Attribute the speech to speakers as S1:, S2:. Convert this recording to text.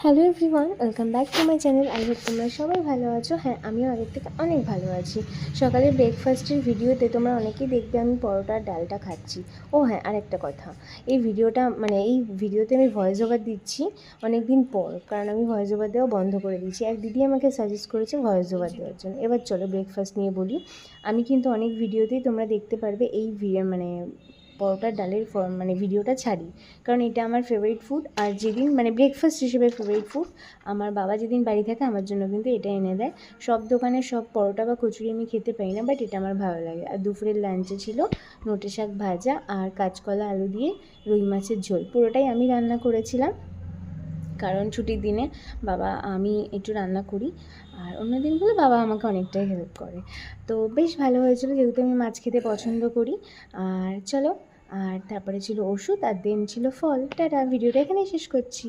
S1: Hello everyone, welcome back to my channel. I hope তোমরা সবাই ভালো আছো। হ্যাঁ, আমিও আগের থেকে অনেক ভালো আছি। সকালে ব্রেকফাস্টের ভিডিওতে তোমরা অনেকেই দেখবে আমি পরোটার ডালটা খাচ্ছি। ও হ্যাঁ, আরেকটা কথা, এই ভিডিওতে আমি ভয়েস ওভার দিচ্ছি অনেক দিন পর, কারণ আমি ভয়েস ওভার দেওয়া বন্ধ করে দিয়েছি। এক দিদি আমাকে সাজেস্ট করেছে ভয়েস ওভার দেওয়ার জন্য। এবার চলো ব্রেকফাস্ট নিয়ে বলি। আমি কিন্তু অনেক ভিডিওতেই তোমরা দেখতে পারবে এই পরোটার ডালের ভিডিওটা ছাড়ি, কারণ এটা আমার ফেভারিট ফুড। আর যেদিন ব্রেকফাস্ট হিসেবে ফেভারিট ফুড, আমার বাবা যেদিন বাড়ি থাকে আমার জন্য কিন্তু এটা এনে দেয়। সব দোকানে সব পরোটা বা কচুরি আমি খেতে পারি না, বাট এটা আমার ভালো লাগে। আর দুপুরের লাঞ্চে ছিল নোটে শাক ভাজা আর কাঁচকলা আলু দিয়ে রুই মাছের ঝোল। পুরোটাই আমি রান্না করেছিলাম, কারণ ছুটির দিনে আমি একটু রান্না করি, আর অন্য দিনগুলো বাবা আমাকে অনেকটাই হেল্প করে। তো বেশ ভালো হয়েছিল, যেহেতু আমি মাছ খেতে পছন্দ করি। আর চলো, আর তারপরে ছিল ওষুধ, আর দেন ছিল ফল। টাটা, ভিডিওটা এখানেই শেষ করছি।